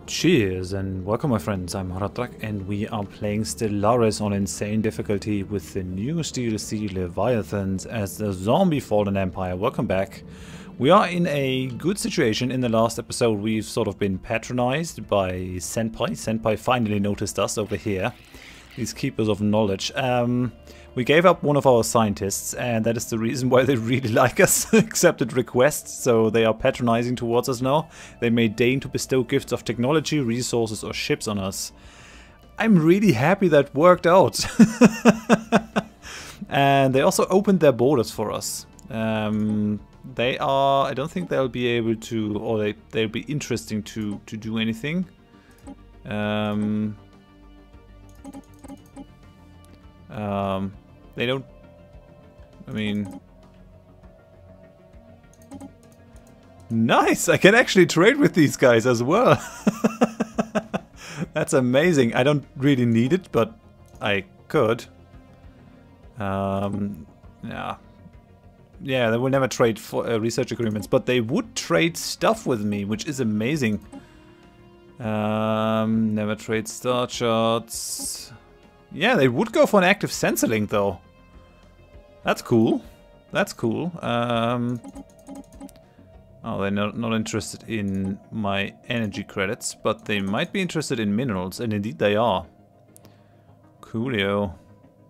Cheers and welcome my friends, I'm Horath and we are playing Stellaris on insane difficulty with the newest DLC Leviathans as the zombie fallen empire. Welcome back. We are in a good situation. In the last episode we've sort of been patronized by Senpai. Senpai finally noticed us over here. These keepers of knowledge. We gave up one of our scientists, and that is the reason why they really like us. Accepted requests, so they are patronizing towards us now. They may deign to bestow gifts of technology, resources, or ships on us. I'm really happy that worked out. And they also opened their borders for us. They are... I don't think they'll be able to... or they'll be interesting to do anything. They don't... I mean... Nice! I can actually trade with these guys as well! That's amazing. I don't really need it, but I could. Yeah. Yeah, they will never trade for research agreements, but they would trade stuff with me, which is amazing. Never trade star charts... Yeah, they would go for an active sensor link, though. That's cool. That's cool. Oh, they're not interested in my energy credits, but they might be interested in minerals, and indeed they are. Coolio.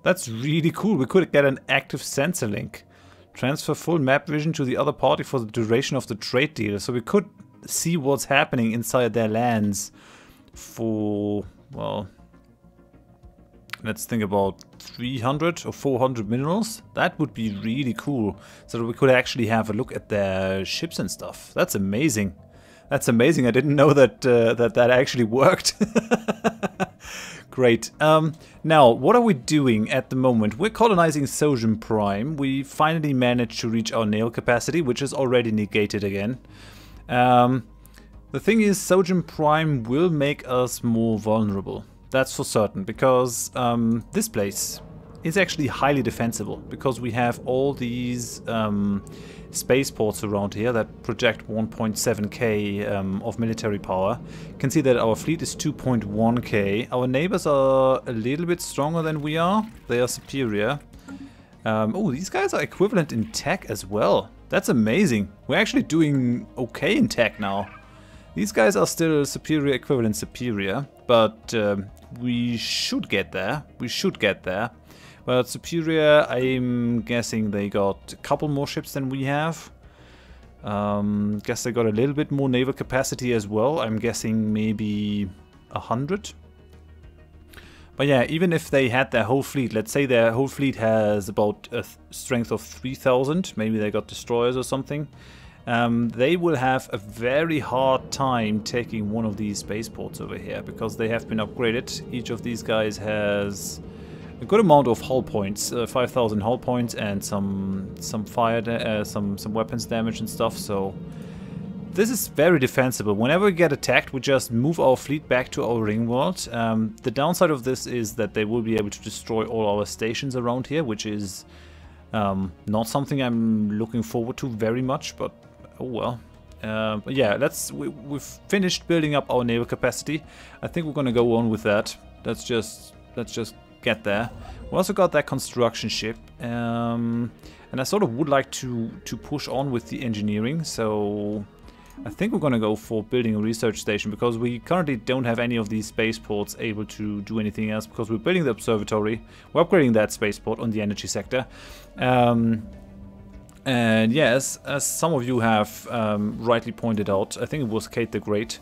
That's really cool. We could get an active sensor link. Transfer full map vision to the other party for the duration of the trade deal. So we could see what's happening inside their lands for, well... Let's think about 300 or 400 minerals. That would be really cool. So that we could actually have a look at their ships and stuff. That's amazing. That's amazing. I didn't know that that actually worked. Great. Now, what are we doing at the moment? We're colonizing Sojum Prime. We finally managed to reach our nail capacity, which is already negated again. The thing is, Sojum Prime will make us more vulnerable. That's for certain, because this place is actually highly defensible, because we have all these spaceports around here that project 1.7k of military power. You can see that our fleet is 2.1k. Our neighbors are a little bit stronger than we are. They are superior. Oh, these guys are equivalent in tech as well. That's amazing. We're actually doing okay in tech now. These guys are still superior, equivalent, superior, but we should get there. We should get there. But superior, I'm guessing they got a couple more ships than we have. Guess they got a little bit more naval capacity as well. I'm guessing maybe 100. But yeah, even if they had their whole fleet, let's say their whole fleet has about a strength of 3,000, maybe they got destroyers or something. They will have a very hard time taking one of these spaceports over here, because they have been upgraded. Each of these guys has a good amount of hull points, 5,000 hull points, and some fire, some weapons damage and stuff. So this is very defensible. Whenever we get attacked, we just move our fleet back to our Ringworld. The downside of this is that they will be able to destroy all our stations around here, which is not something I'm looking forward to very much, but oh well. But yeah, we've finished building up our naval capacity. I think we're gonna go on with that. Let's just get there. We also got that construction ship, and I sort of would like to push on with the engineering. So I think we're gonna go for building a research station, because we currently don't have any of these spaceports able to do anything else, because we're building the observatory. We're upgrading that spaceport on the energy sector. And yes, as some of you have rightly pointed out, I think it was Kate the Great,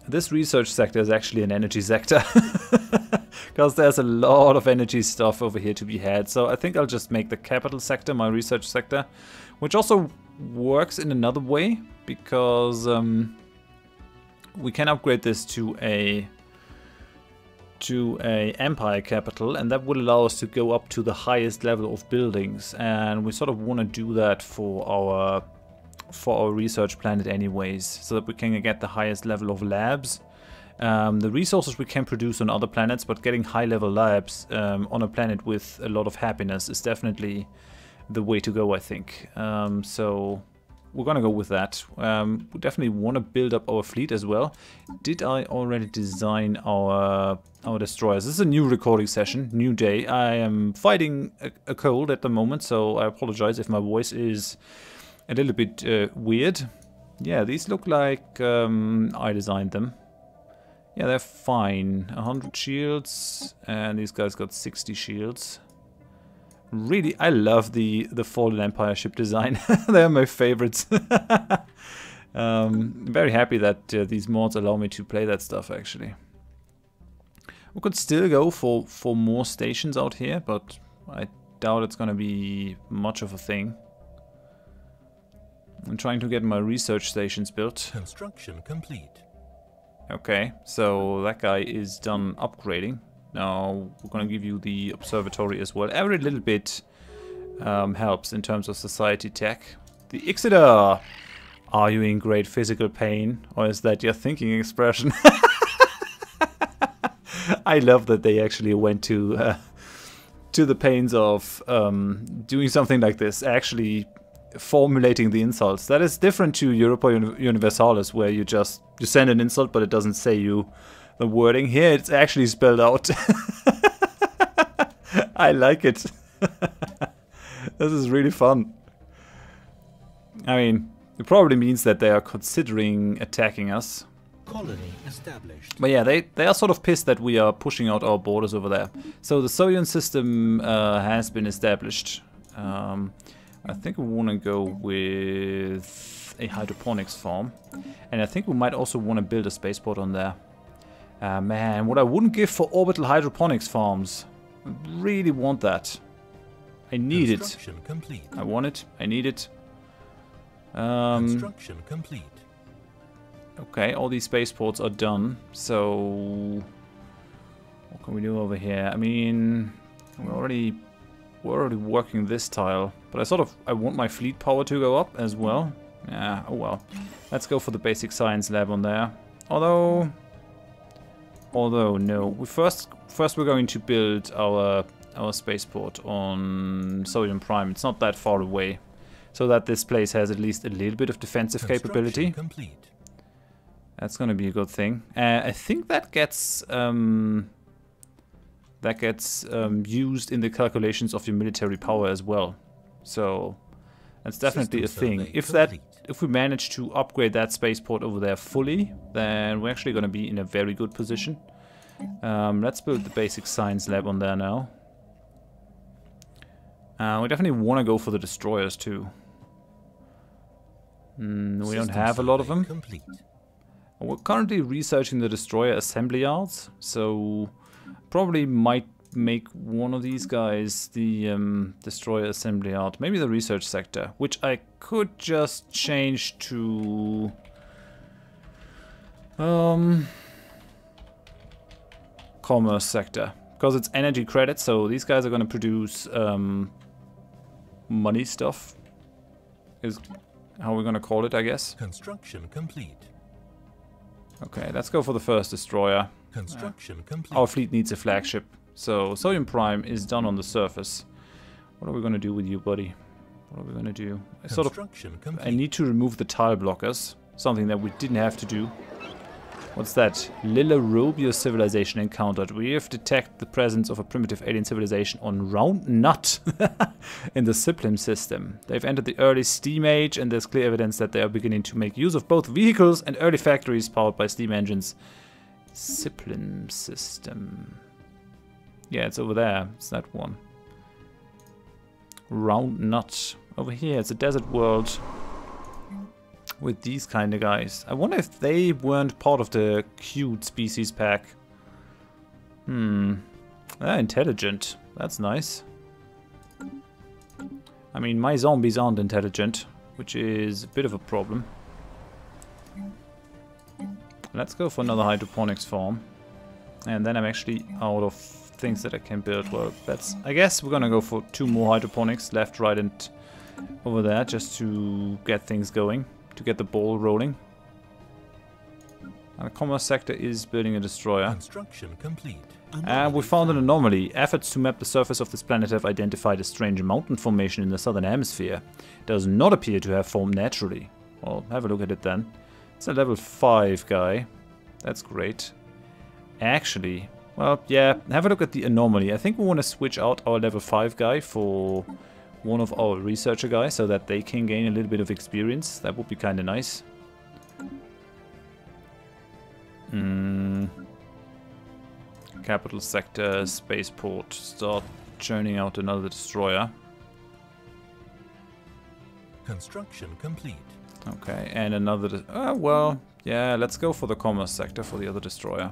this research sector is actually an energy sector, because there's a lot of energy stuff over here to be had. So I think I'll just make the capital sector my research sector, which also works in another way, because we can upgrade this to a empire capital, and that would allow us to go up to the highest level of buildings, and we sort of want to do that for our research planet anyways, so that we can get the highest level of labs. The resources we can produce on other planets, but getting high level labs on a planet with a lot of happiness is definitely the way to go, I think. So we're gonna go with that. We definitely want to build up our fleet as well. Did I already design our destroyers? This is a new recording session, new day. I am fighting a cold at the moment, so I apologize if my voice is a little bit weird. Yeah, these look like I designed them. Yeah, they're fine. 100 shields, and these guys got 60 shields. Really, I love the Fallen Empire ship design. They're my favorites. I'm very happy that these mods allow me to play that stuff, actually. We could still go for more stations out here, but I doubt it's gonna be much of a thing. I'm trying to get my research stations built. Construction complete. Okay, so that guy is done upgrading. Now we're gonna give you the observatory as well. Every little bit helps in terms of society tech. The Ixida! Are you in great physical pain? Or is that your thinking expression? I love that they actually went to the pains of doing something like this, actually formulating the insults. That is different to Europa Universalis, where you send an insult but it doesn't say you the wording. Here it's actually spelled out. I like it. This is really fun. I mean, it probably means that they are considering attacking us. Colony established. But yeah, they are sort of pissed that we are pushing out our borders over there. So the Soyun system has been established. I think we want to go with a hydroponics farm. And I think we might also want to build a spaceport on there. Man, what I wouldn't give for orbital hydroponics farms. I really want that. I need it. Complete. I want it. I need it. Construction complete. Okay, all these spaceports are done. So what can we do over here? I mean, we're already working this tile, but I want my fleet power to go up as well. Yeah, oh well. Let's go for the basic science lab on there. Although no, first we're going to build our spaceport on Sodium Prime. It's not that far away, so that this place has at least a little bit of defensive capability. Complete. That's gonna be a good thing. I think that gets used in the calculations of your military power as well. So that's definitely a thing. If we manage to upgrade that spaceport over there fully, then we're actually going to be in a very good position. Let's build the basic science lab on there now. We definitely want to go for the destroyers too. We don't have a lot of them. Complete. We're currently researching the destroyer assembly yards, so probably might make one of these guys the destroyer assembly yard. Maybe the research sector, which I could just change to commerce sector, because it's energy credits, so these guys are going to produce money stuff, is how we're going to call it, I guess. Construction complete. Okay, let's go for the first destroyer. Construction complete. Our fleet needs a flagship. So, Sodium Prime is done on the surface. What are we going to do with you, buddy? What are we going to do? I need to remove the tile blockers. Something that we didn't have to do. What's that? Lilla Robio civilization encountered. We have detected the presence of a primitive alien civilization on Round Nut in the Siplim system. They've entered the early steam age, and there's clear evidence that they are beginning to make use of both vehicles and early factories powered by steam engines. Siplim system. Yeah, it's over there. It's that one. Round Nut. Over here, it's a desert world with these kind of guys. I wonder if they weren't part of the cute species pack. They're intelligent. That's nice. I mean, my zombies aren't intelligent, which is a bit of a problem. Let's go for another hydroponics farm. And then I'm actually out of things that I can build. Well, I guess we're gonna go for 2 more hydroponics, left, right, and over there, just to get things going, to get the ball rolling. And the commerce sector is building a destroyer. Construction complete. And we found an anomaly. Efforts to map the surface of this planet have identified a strange mountain formation in the southern hemisphere. It does not appear to have formed naturally. Well, have a look at it then. It's a level 5 guy. That's great. Actually, well, yeah, have a look at the anomaly. I think we want to switch out our level 5 guy for one of our researcher guys so that they can gain a little bit of experience. That would be kind of nice. Capital sector, spaceport. Start churning out another destroyer. Construction complete. Okay, and another... well, yeah, let's go for the commerce sector for the other destroyer.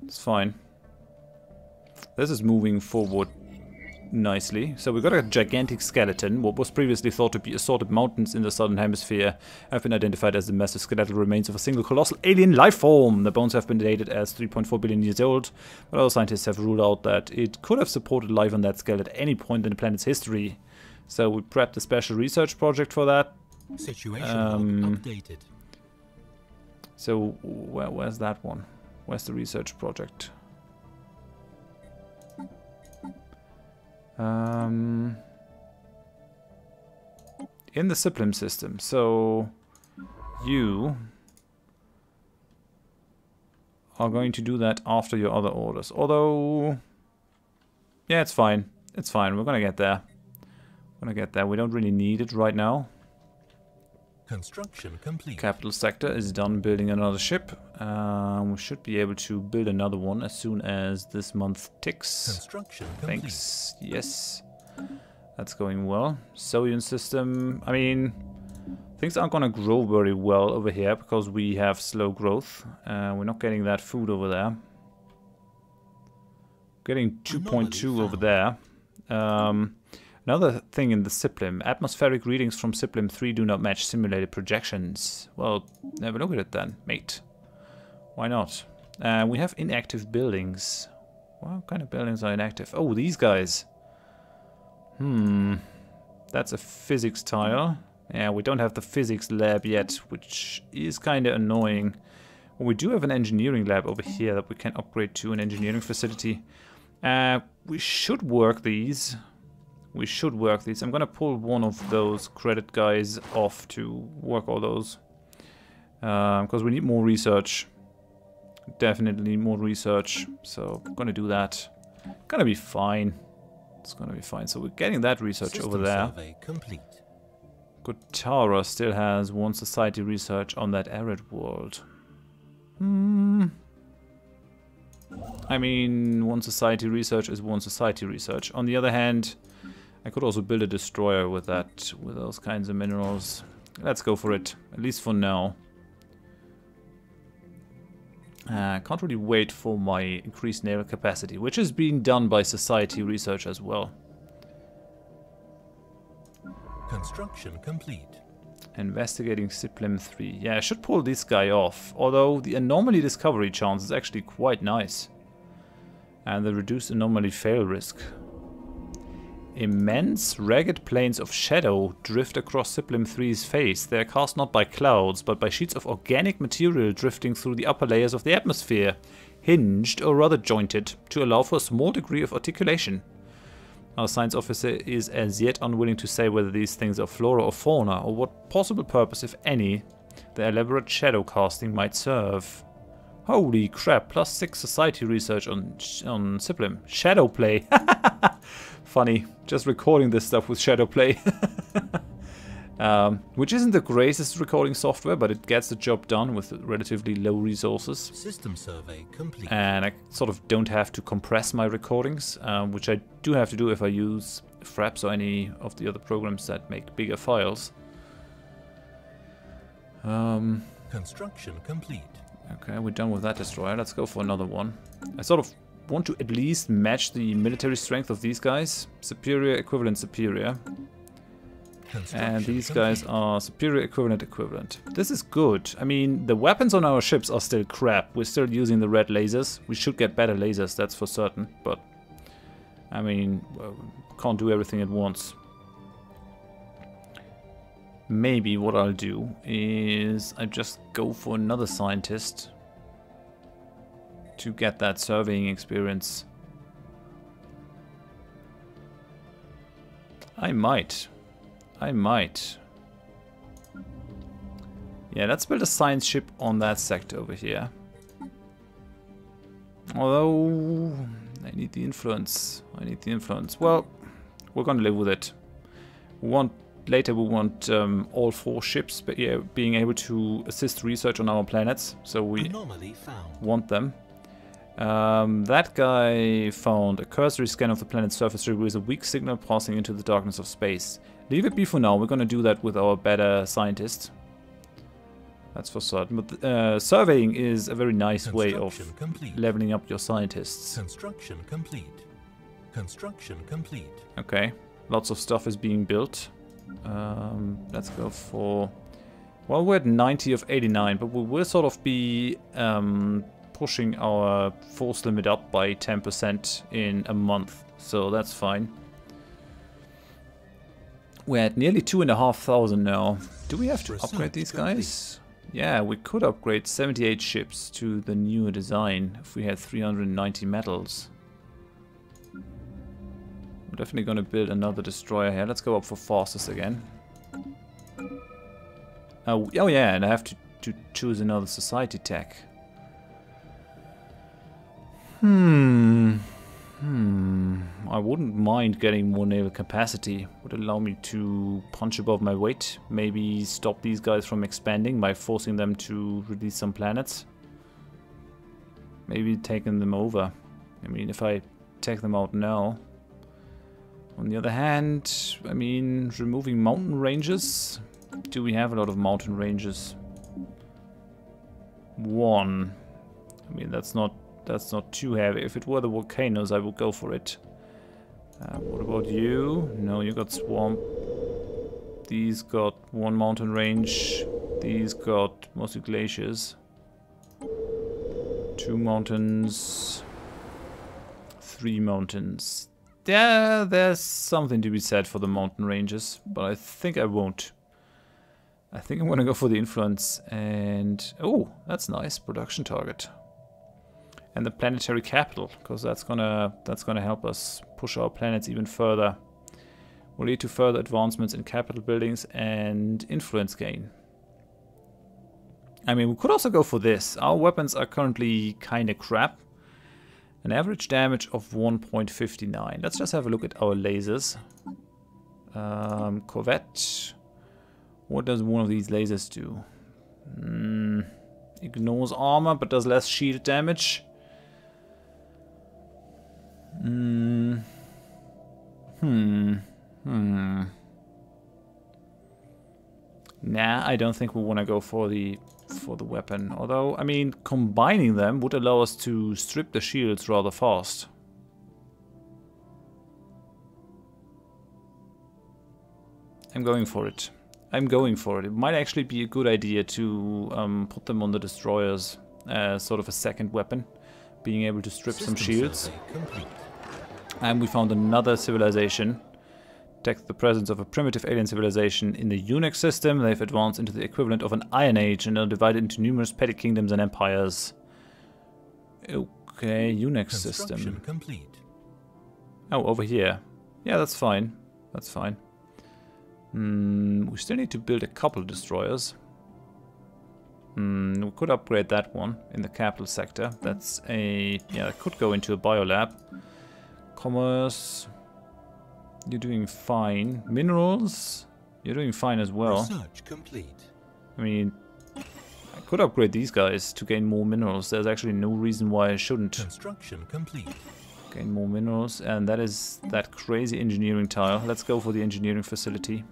It's fine. This is moving forward nicely. So we've got a gigantic skeleton. What was previously thought to be assorted mountains in the southern hemisphere have been identified as the massive skeletal remains of a single colossal alien life form. The bones have been dated as 3.4 billion years old, but other scientists have ruled out that it could have supported life on that scale at any point in the planet's history. So we prepped a special research project for that. Situation updated. So where's that one? Where's the research project? In the Siplim system. So you are going to do that after your other orders. Although, yeah, it's fine. It's fine. We're gonna get there. We're gonna get there. We don't really need it right now. Construction complete. Capital sector is done building another ship. We should be able to build another one as soon as this month ticks. Construction complete. Thanks. Yes. That's going well. Sodium system. I mean, things aren't going to grow very well over here because we have slow growth. We're not getting that food over there. Getting 2.2 over there. Another thing in the Siplim, atmospheric readings from Siplim 3 do not match simulated projections. Well, have a look at it then, mate. Why not? We have inactive buildings. What kind of buildings are inactive? Oh, these guys. That's a physics tile. Yeah, we don't have the physics lab yet, which is kind of annoying. Well, we do have an engineering lab over here that we can upgrade to an engineering facility. We should work these. We should work these. I'm gonna pull one of those credit guys off to work all those. Because we need more research. Definitely more research. So I'm gonna do that. Gonna be fine. It's gonna be fine. So we're getting that research System over there. survey complete. Gotara still has one society research on that arid world. I mean, one society research is one society research. On the other hand, I could also build a destroyer with that, with those kinds of minerals. Let's go for it, at least for now. Can't really wait for my increased naval capacity, which is being done by society research as well. Construction complete. Investigating Siplim 3. Yeah, I should pull this guy off, although the anomaly discovery chance is actually quite nice. And the reduced anomaly fail risk. Immense, ragged plains of shadow drift across Siplim 3's face. They are cast not by clouds, but by sheets of organic material drifting through the upper layers of the atmosphere, hinged or rather jointed, to allow for a small degree of articulation. Our science officer is as yet unwilling to say whether these things are flora or fauna, or what possible purpose, if any, the elaborate shadow casting might serve. Holy crap, +6 society research on Siplim. Shadow play. Funny, just recording this stuff with shadow play. Which isn't the greatest recording software, but it gets the job done with relatively low resources. System survey complete. And I sort of don't have to compress my recordings, which I do have to do if I use Fraps or any of the other programs that make bigger files. Construction complete. Okay, we're done with that destroyer. Let's go for another one. I sort of want to at least match the military strength of these guys. Superior, equivalent, superior. And these guys are superior, equivalent, equivalent. This is good. I mean, the weapons on our ships are still crap. We're still using the red lasers. We should get better lasers, that's for certain. But, I mean, well, can't do everything at once. Maybe what I'll do is I just go for another scientist to get that surveying experience. I might. Yeah, let's build a science ship on that sector over here. Although, I need the influence. Well, we're gonna live with it. Later we want all 4 ships being able to assist research on our planets, so we want them. That guy found a cursory scan of the planet's surface reveals a weak signal passing into the darkness of space. Leave it be for now, we're gonna do that with our better scientist. That's for certain, but surveying is a very nice way of leveling up your scientists. Construction complete. Construction complete. Okay, lots of stuff is being built. Let's go for... Well, we're at 90 of 89, but we will sort of be pushing our force limit up by 10% in a month, so that's fine. We're at nearly 2,500 now. Do we have to upgrade these guys? Yeah, we could upgrade 78 ships to the newer design if we had 390 metals. We're definitely going to build another destroyer here. Let's go up for fastest again. Oh yeah, and I have to choose another society tech. I wouldn't mind getting more naval capacity. Would allow me to punch above my weight. Maybe stop these guys from expanding by forcing them to release some planets. Maybe taking them over. I mean, if I take them out now. On the other hand, I mean, removing mountain ranges. Do we have a lot of mountain ranges? 1. I mean, that's not too heavy. If it were the volcanoes, I would go for it. What about you? No, you got swamp. These got 1 mountain range. These got mostly glaciers. 2 mountains. 3 mountains. Yeah, there's something to be said for the mountain ranges, but I think I won't. I think I'm gonna go for the influence and... Oh, that's nice. Production target. And the planetary capital, because that's gonna help us push our planets even further. Will lead to further advancements in capital buildings and influence gain. I mean, we could also go for this. Our weapons are currently kinda crap. An average damage of 1.59. Let's just have a look at our lasers. Corvette. What does one of these lasers do? Ignores armor, but does less shield damage. Nah, I don't think we want to go for the weapon. Although, I mean, combining them would allow us to strip the shields rather fast. I'm going for it. It might actually be a good idea to put them on the destroyers as sort of a second weapon, being able to strip some shields. And we found another civilization. Detect the presence of a primitive alien civilization in the Unix system. They've advanced into the equivalent of an Iron Age and are divided into numerous petty kingdoms and empires. Okay, Unix system. Complete. Oh, over here. Yeah, that's fine. That's fine. We still need to build a couple destroyers. We could upgrade that one in the capital sector. That's a... yeah, that could go into a biolab. Commerce... You're doing fine. Minerals? You're doing fine as well. Research complete. I mean, I could upgrade these guys to gain more minerals. There's actually no reason why I shouldn't. Construction complete. Gain more minerals, and that is that crazy engineering tile. Let's go for the engineering facility.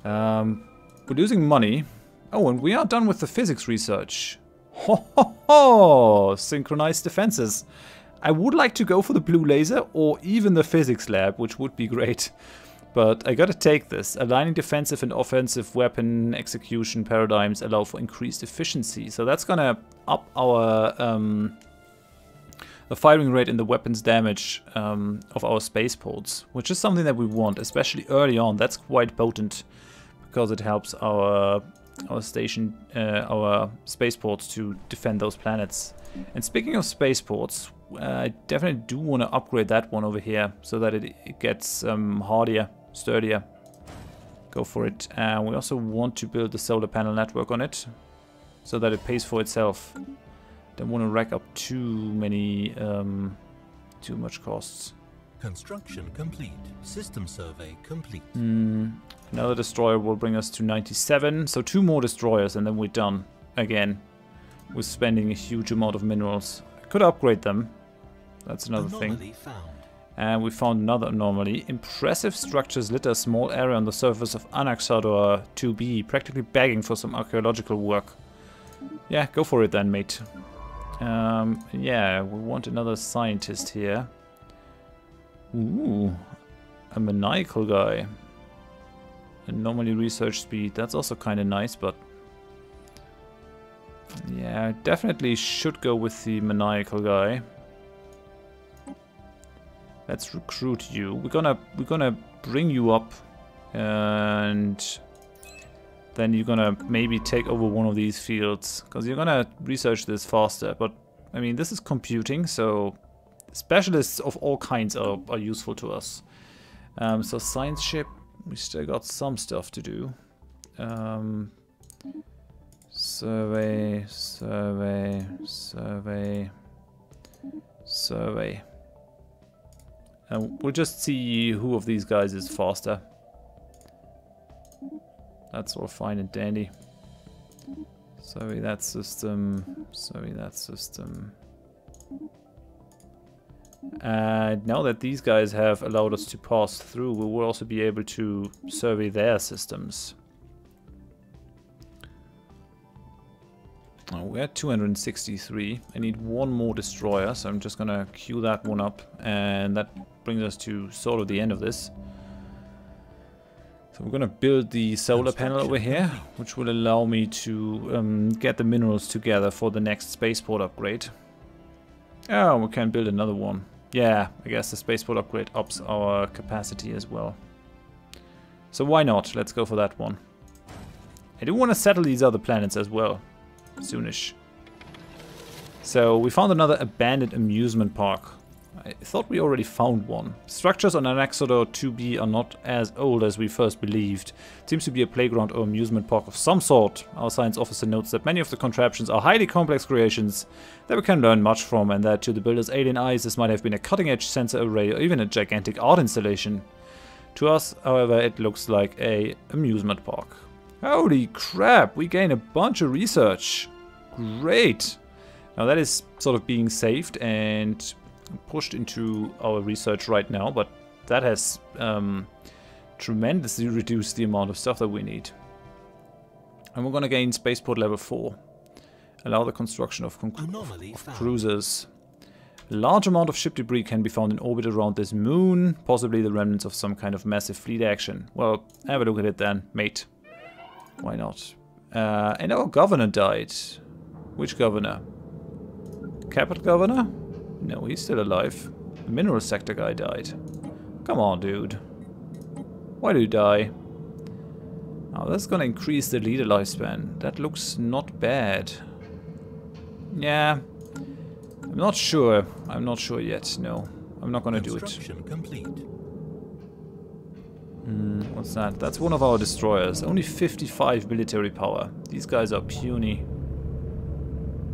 We're losing money. Oh, and we are done with the physics research. Ho ho ho! Synchronized defenses. I would like to go for the blue laser or even the physics lab, which would be great. But I gotta take this. Aligning defensive and offensive weapon execution paradigms allow for increased efficiency. So that's gonna up our the firing rate and the weapons damage of our spaceports, which is something that we want, especially early on. That's quite potent because it helps our our spaceports to defend those planets. And speaking of spaceports, I definitely do want to upgrade that one over here so that it gets hardier, sturdier. Go for it. And we also want to build the solar panel network on it so that it pays for itself. Don't want to rack up too much costs. Construction complete. System survey complete. Another destroyer will bring us to 97. So 2 more destroyers and then we're done again with spending a huge amount of minerals. I could upgrade them. That's another thing. Found. And we found another anomaly. Impressive structures litter a small area on the surface of Anaxador 2b, practically begging for some archaeological work. Yeah, go for it then, mate. Yeah, we want another scientist here. Ooh, a maniacal guy. Anomaly research speed, that's also kind of nice, but yeah, definitely should go with the maniacal guy. Let's recruit you. We're gonna bring you up, and then you're gonna maybe take over one of these fields because you're gonna research this faster. But I mean, this is computing, so specialists of all kinds are useful to us. So science ship, we still got some stuff to do. Survey, survey, survey, survey. And we'll just see who of these guys is faster. That's all fine and dandy. Survey that system, survey that system. And now that these guys have allowed us to pass through, we will also be able to survey their systems. Oh, we're at 263. I need one more destroyer, so I'm just gonna queue that one up, and that brings us to sort of the end of this. So we're gonna build the solar panel over here, which will allow me to get the minerals together for the next spaceport upgrade. Oh, we can build another one. Yeah, I guess the spaceport upgrade ups our capacity as well. So why not? Let's go for that one. I do want to settle these other planets as well, soonish. So we found another abandoned amusement park. I thought we already found one. Structures on Anaxador 2b are not as old as we first believed. It seems to be a playground or amusement park of some sort. Our science officer notes that many of the contraptions are highly complex creations that we can learn much from, and that to the builder's alien eyes this might have been a cutting-edge sensor array or even a gigantic art installation. To us, however, it looks like a amusement park. Holy crap, we gain a bunch of research. Great. Now that is sort of being saved and pushed into our research right now, but that has tremendously reduced the amount of stuff that we need. And we're going to gain spaceport level 4. Allow the construction of cruisers. A large amount of ship debris can be found in orbit around this moon, possibly the remnants of some kind of massive fleet action. Well, have a look at it then, mate. Why not? And our governor died. Which governor? Capital governor? No, he's still alive. The mineral sector guy died. Come on, dude. Why do you die? Oh, that's gonna increase the leader lifespan. That looks not bad. Yeah. I'm not sure. I'm not sure yet. No. I'm not gonna do it. Construction complete. What's that? That's one of our destroyers. Only 55 military power. These guys are puny.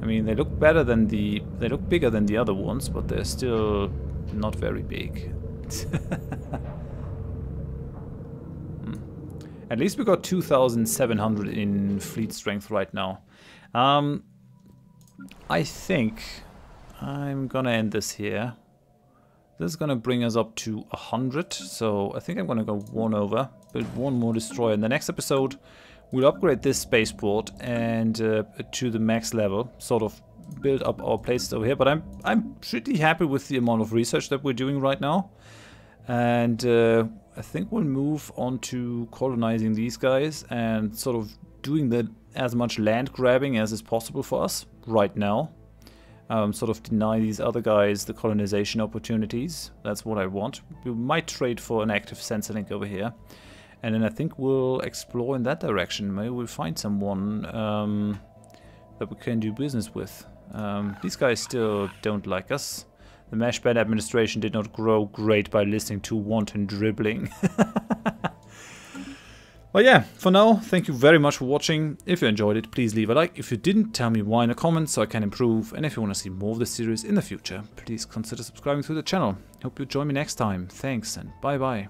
I mean, they look better than the... They look bigger than the other ones, but they're still not very big. At least we got 2,700 in fleet strength right now. I think I'm gonna end this here. This is gonna bring us up to 100, so I think I'm gonna go one over, build one more destroyer. In the next episode, we'll upgrade this spaceport and to the max level, sort of build up our places over here. But I'm pretty happy with the amount of research that we're doing right now, and I think we'll move on to colonizing these guys and sort of doing as much land grabbing as is possible for us right now. Sort of deny these other guys the colonization opportunities. That's what I want. We might trade for an active sensor link over here. And then I think we'll explore in that direction. Maybe we'll find someone that we can do business with. These guys still don't like us. The Meshband administration did not grow great by listening to wanton dribbling. But yeah, for now, thank you very much for watching. If you enjoyed it, please leave a like. If you didn't, tell me why in the comments so I can improve. And if you want to see more of this series in the future, please consider subscribing to the channel. Hope you join me next time. Thanks and bye bye.